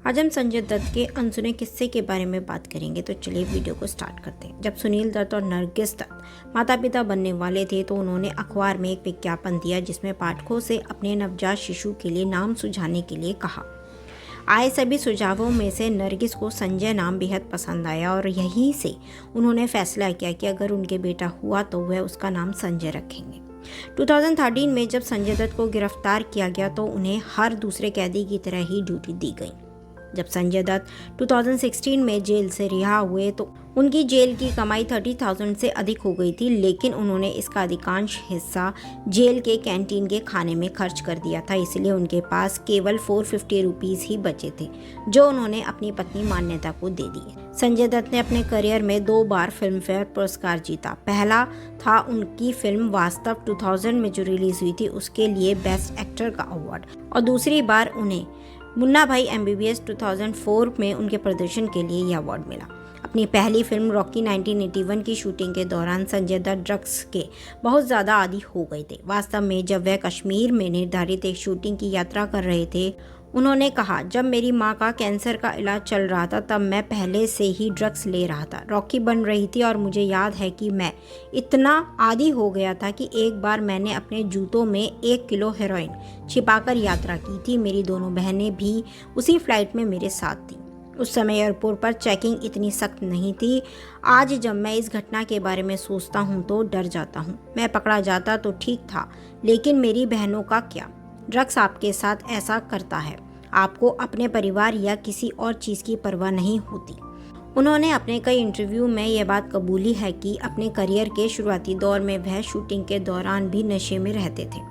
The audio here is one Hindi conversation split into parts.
आज हम संजय दत्त के अनसुने किस्से के बारे में बात करेंगे। तो चलिए वीडियो को स्टार्ट करते हैं। जब सुनील दत्त और नरगिस दत्त माता पिता बनने वाले थे तो उन्होंने अखबार में एक विज्ञापन दिया जिसमें पाठकों से अपने नवजात शिशु के लिए नाम सुझाने के लिए कहा। आए सभी सुझावों में से नरगिस को संजय नाम बेहद पसंद आया और यहीं से उन्होंने फैसला किया कि अगर उनके बेटा हुआ तो वह उसका नाम संजय रखेंगे। 2013 में जब संजय दत्त को गिरफ्तार किया गया तो उन्हें हर दूसरे कैदी की तरह ही ड्यूटी दी गई। जब संजय दत्त 2016 में जेल से रिहा हुए तो उनकी जेल की कमाई 30,000 से अधिक हो गई थी, लेकिन उन्होंने इसका अधिकांश हिस्सा जेल के कैंटीन के खाने में खर्च कर दिया था। इसलिए उनके पास केवल 450 रुपीज़ ही बचे थे जो उन्होंने अपनी पत्नी मान्यता को दे दिए। संजय दत्त ने अपने करियर में 2 बार फिल्म फेयर पुरस्कार जीता। पहला था उनकी फिल्म वास्तव 2000 में जो रिलीज हुई थी उसके लिए बेस्ट एक्टर का अवार्ड, और दूसरी बार उन्हें मुन्ना भाई MBBS 2004 में उनके प्रदर्शन के लिए यह अवार्ड मिला। अपनी पहली फिल्म रॉकी 1981 की शूटिंग के दौरान संजय दत्त ड्रग्स के बहुत ज़्यादा आदी हो गए थे। वास्तव में जब वह कश्मीर में निर्धारित एक शूटिंग की यात्रा कर रहे थे, उन्होंने कहा, जब मेरी मां का कैंसर का इलाज चल रहा था तब मैं पहले से ही ड्रग्स ले रहा था। रॉकी बन रही थी और मुझे याद है कि मैं इतना आदी हो गया था कि एक बार मैंने अपने जूतों में 1 किलो हेरोइन छिपाकर यात्रा की थी। मेरी दोनों बहनें भी उसी फ्लाइट में मेरे साथ थी। उस समय एयरपोर्ट पर चेकिंग इतनी सख्त नहीं थी। आज जब मैं इस घटना के बारे में सोचता हूँ तो डर जाता हूँ। मैं पकड़ा जाता तो ठीक था, लेकिन मेरी बहनों का क्या? ड्रग्स आपके साथ ऐसा करता है, आपको अपने परिवार या किसी और चीज़ की परवाह नहीं होती। उन्होंने अपने कई इंटरव्यू में यह बात कबूली है कि अपने करियर के शुरुआती दौर में वह शूटिंग के दौरान भी नशे में रहते थे।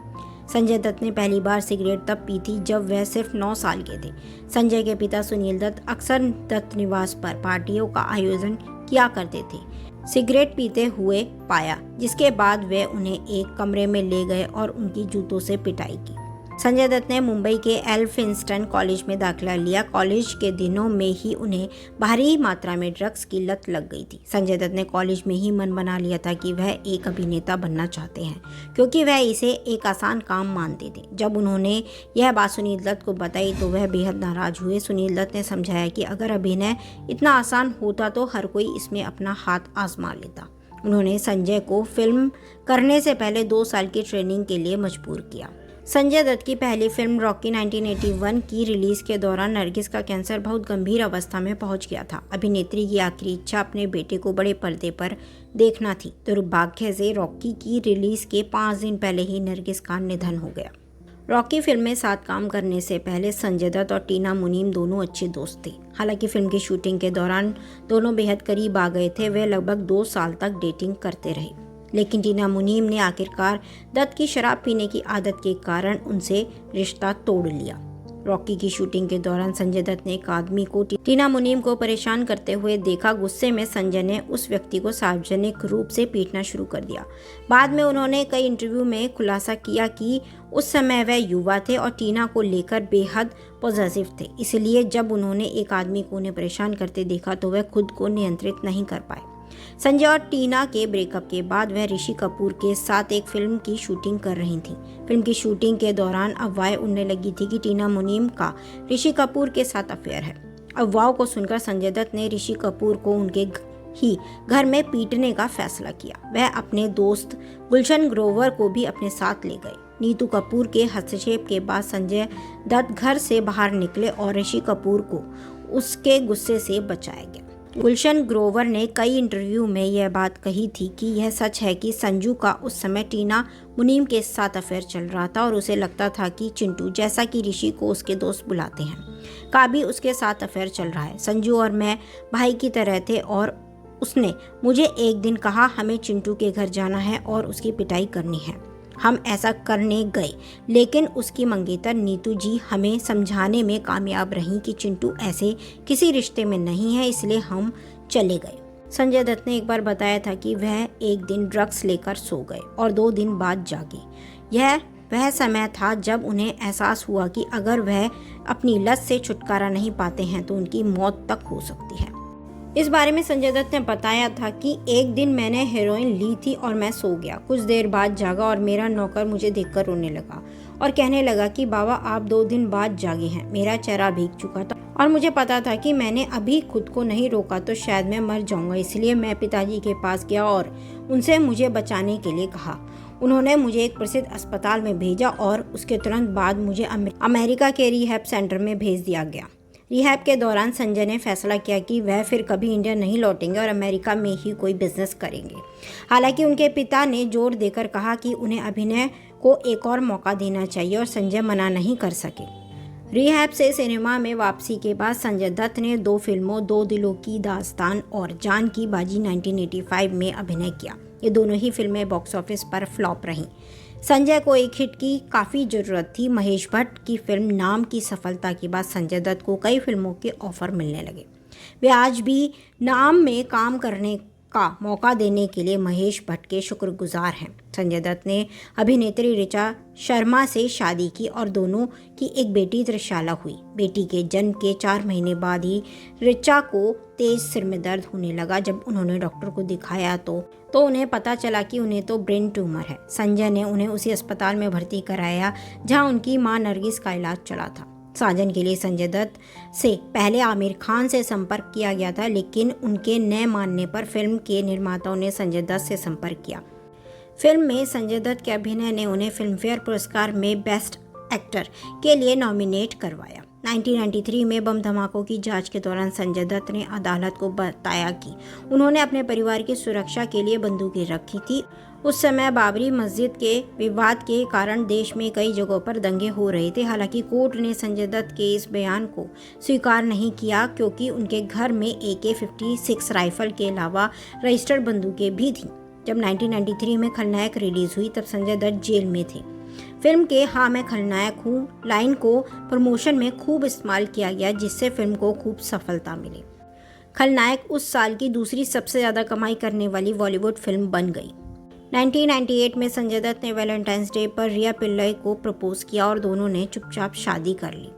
संजय दत्त ने पहली बार सिगरेट तब पी थी जब वह सिर्फ 9 साल के थे। संजय के पिता सुनील दत्त अक्सर दत्त निवास पर पार्टियों का आयोजन किया करते थे। सिगरेट पीते हुए पाया, जिसके बाद वे उन्हें एक कमरे में ले गए और उनकी जूतों से पिटाई की। संजय दत्त ने मुंबई के एल्फिंस्टन कॉलेज में दाखिला लिया। कॉलेज के दिनों में ही उन्हें भारी मात्रा में ड्रग्स की लत लग गई थी। संजय दत्त ने कॉलेज में ही मन बना लिया था कि वह एक अभिनेता बनना चाहते हैं, क्योंकि वह इसे एक आसान काम मानते थे। जब उन्होंने यह बात सुनील दत्त को बताई तो वह बेहद नाराज हुए। सुनील दत्त ने समझाया कि अगर अभिनय इतना आसान होता तो हर कोई इसमें अपना हाथ आजमा लेता। उन्होंने संजय को फिल्म करने से पहले 2 साल की ट्रेनिंग के लिए मजबूर किया। संजय दत्त की पहली फिल्म रॉकी 1981 की रिलीज के दौरान नरगिस का कैंसर बहुत गंभीर अवस्था में पहुंच गया था। अभिनेत्री की आखिरी इच्छा अपने बेटे को बड़े पर्दे पर देखना थी। दुर्भाग्य से रॉकी की रिलीज के 5 दिन पहले ही नरगिस का निधन हो गया। रॉकी फिल्म में साथ काम करने से पहले संजय दत्त और टीना मुनीम दोनों अच्छे दोस्त थे। हालांकि फिल्म की शूटिंग के दौरान दोनों बेहद करीब आ गए थे। वे लगभग 2 साल तक डेटिंग करते रहे, लेकिन टीना मुनीम ने आखिरकार दत्त की शराब पीने की आदत के कारण उनसे रिश्ता तोड़ लिया। रॉकी की शूटिंग के दौरान संजय दत्त ने एक आदमी को टीना मुनीम को परेशान करते हुए देखा। गुस्से में संजय ने उस व्यक्ति को सार्वजनिक रूप से पीटना शुरू कर दिया। बाद में उन्होंने कई इंटरव्यू में खुलासा किया कि उस समय वह युवा थे और टीना को लेकर बेहद पॉजिटिव थे। इसलिए जब उन्होंने एक आदमी को उन्हें परेशान करते देखा तो वह खुद को नियंत्रित नहीं कर पाए। संजय और टीना के ब्रेकअप के बाद वह ऋषि कपूर के साथ एक फिल्म की शूटिंग कर रही थी। फिल्म की शूटिंग के दौरान अफवाहें उड़ने लगी थी कि टीना मुनीम का ऋषि कपूर के साथ अफेयर है। अफवाहों को सुनकर संजय दत्त ने ऋषि कपूर को उनके ही घर में पीटने का फैसला किया। वह अपने दोस्त गुलशन ग्रोवर को भी अपने साथ ले गए। नीतू कपूर के हस्तक्षेप के बाद संजय दत्त घर से बाहर निकले और ऋषि कपूर को उसके गुस्से से बचाया गया। गुलशन ग्रोवर ने कई इंटरव्यू में यह बात कही थी कि यह सच है कि संजू का उस समय टीना मुनीम के साथ अफेयर चल रहा था और उसे लगता था कि चिंटू, जैसा कि ऋषि को उसके दोस्त बुलाते हैं, का भी उसके साथ अफेयर चल रहा है। संजू और मैं भाई की तरह थे और उसने मुझे एक दिन कहा हमें चिंटू के घर जाना है और उसकी पिटाई करनी है। हम ऐसा करने गए, लेकिन उसकी मंगेतर नीतू जी हमें समझाने में कामयाब रहीं कि चिंटू ऐसे किसी रिश्ते में नहीं है, इसलिए हम चले गए। संजय दत्त ने एक बार बताया था कि वह एक दिन ड्रग्स लेकर सो गए और 2 दिन बाद जागे। यह वह समय था जब उन्हें एहसास हुआ कि अगर वह अपनी लत से छुटकारा नहीं पाते हैं तो उनकी मौत तक हो सकती है। इस बारे में संजय दत्त ने बताया था कि एक दिन मैंने हेरोइन ली थी और मैं सो गया। कुछ देर बाद जागा और मेरा नौकर मुझे देखकर रोने लगा और कहने लगा कि बाबा आप 2 दिन बाद जागे हैं। मेरा चेहरा भीग चुका था और मुझे पता था कि मैंने अभी खुद को नहीं रोका तो शायद मैं मर जाऊंगा। इसलिए मैं पिताजी के पास गया और उनसे मुझे बचाने के लिए कहा। उन्होंने मुझे एक प्रसिद्ध अस्पताल में भेजा और उसके तुरंत बाद मुझे अमेरिका के रिहैब सेंटर में भेज दिया गया। रिहैब के दौरान संजय ने फैसला किया कि वह फिर कभी इंडिया नहीं लौटेंगे और अमेरिका में ही कोई बिजनेस करेंगे। हालांकि उनके पिता ने जोर देकर कहा कि उन्हें अभिनय को एक और मौका देना चाहिए और संजय मना नहीं कर सके। रिहैब से सिनेमा में वापसी के बाद संजय दत्त ने 2 फिल्मों 2 दिलों की दास्तान और जान की बाजी 1985 में अभिनय किया। ये दोनों ही फिल्में बॉक्स ऑफिस पर फ्लॉप रहीं। संजय को एक हिट की काफ़ी ज़रूरत थी। महेश भट्ट की फिल्म नाम की सफलता के बाद संजय दत्त को कई फिल्मों के ऑफर मिलने लगे। वे आज भी नाम में काम करने का मौका देने के लिए महेश भट्ट के शुक्रगुजार हैं। संजय दत्त ने अभिनेत्री ऋचा शर्मा से शादी की और दोनों की एक बेटी त्रिशाला हुई। बेटी के जन्म के 4 महीने बाद ही ऋचा को तेज सिर में दर्द होने लगा। जब उन्होंने डॉक्टर को दिखाया तो उन्हें पता चला कि उन्हें तो ब्रेन ट्यूमर है। संजय ने उन्हें उसी अस्पताल में भर्ती कराया जहां उनकी मां नरगिस का इलाज चला था। साजन के लिए संजय दत्त से पहले आमिर खान से संपर्क किया गया था, लेकिन उनके न मानने पर फिल्म के निर्माताओं ने संजय दत्त से संपर्क किया। फिल्म में संजय दत्त के अभिनय ने उन्हें फिल्मफेयर पुरस्कार में बेस्ट एक्टर के लिए नॉमिनेट करवाया। 1993 में बम धमाकों की जांच के दौरान संजय दत्त ने अदालत को बताया कि उन्होंने अपने परिवार की सुरक्षा के लिए बंदूकें रखी थी। उस समय बाबरी मस्जिद के विवाद के कारण देश में कई जगहों पर दंगे हो रहे थे। हालांकि कोर्ट ने संजय दत्त के इस बयान को स्वीकार नहीं किया क्योंकि उनके घर में AK-56 राइफल के अलावा रजिस्टर्ड बंदूकें भी थीं। जब 1993 में खलनायक रिलीज हुई तब संजय दत्त जेल में थे। फिल्म के हाँ मैं खलनायक हूँ लाइन को प्रमोशन में खूब इस्तेमाल किया गया, जिससे फिल्म को खूब सफलता मिली। खलनायक उस साल की दूसरी सबसे ज़्यादा कमाई करने वाली बॉलीवुड फिल्म बन गई। 1998 में संजय दत्त ने वैलेंटाइंस डे पर रिया पिल्लई को प्रपोज किया और दोनों ने चुपचाप शादी कर ली।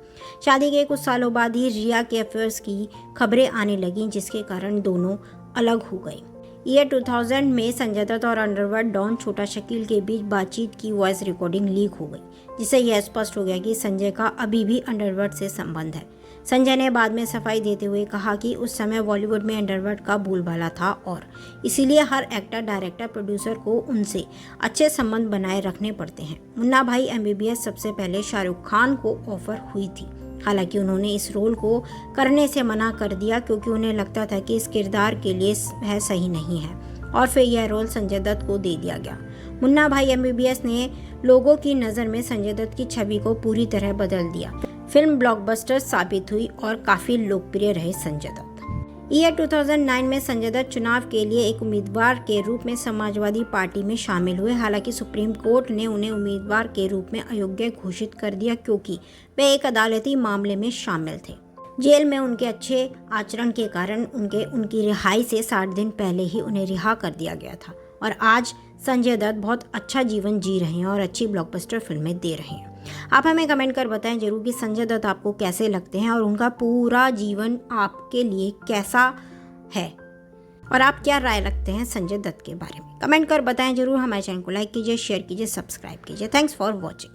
शादी के कुछ सालों बाद ही रिया के अफेयर्स की खबरें आने लगीं, जिसके कारण दोनों अलग हो गए। ईयर 2000 में संजय दत्त और अंडरवर्ल्ड डॉन छोटा शकील के बीच बातचीत की वॉइस रिकॉर्डिंग लीक हो गई, जिससे यह स्पष्ट हो गया कि संजय का अभी भी अंडरवर्ल्ड से संबंध है। संजय ने बाद में सफाई देते हुए कहा कि उस समय बॉलीवुड में अंडरवर्ल्ड का बोलबाला था और इसीलिए हर एक्टर, डायरेक्टर, प्रोड्यूसर को उनसे अच्छे संबंध बनाए रखने पड़ते हैं। मुन्ना भाई MBBS सबसे पहले शाहरुख खान को ऑफर हुई थी। हालांकि उन्होंने इस रोल को करने से मना कर दिया क्योंकि उन्हें लगता था कि इस किरदार के लिए वह सही नहीं है और फिर यह रोल संजय दत्त को दे दिया गया। मुन्ना भाई MBBS ने लोगों की नज़र में संजय दत्त की छवि को पूरी तरह बदल दिया। फिल्म ब्लॉकबस्टर साबित हुई और काफ़ी लोकप्रिय रहे संजय दत्त। ईयर 2009 में संजय दत्त चुनाव के लिए एक उम्मीदवार के रूप में समाजवादी पार्टी में शामिल हुए। हालांकि सुप्रीम कोर्ट ने उन्हें उम्मीदवार के रूप में अयोग्य घोषित कर दिया क्योंकि वे एक अदालती मामले में शामिल थे। जेल में उनके अच्छे आचरण के कारण उनकी रिहाई से 60 दिन पहले ही उन्हें रिहा कर दिया गया था और आज संजय दत्त बहुत अच्छा जीवन जी रहे हैं और अच्छी ब्लॉकबस्टर फिल्में दे रहे हैं। आप हमें कमेंट कर बताएं जरूर कि संजय दत्त आपको कैसे लगते हैं और उनका पूरा जीवन आपके लिए कैसा है और आप क्या राय रखते हैं संजय दत्त के बारे में। कमेंट कर बताएं जरूर। हमारे चैनल को लाइक कीजिए, शेयर कीजिए, सब्सक्राइब कीजिए। Thanks for watching.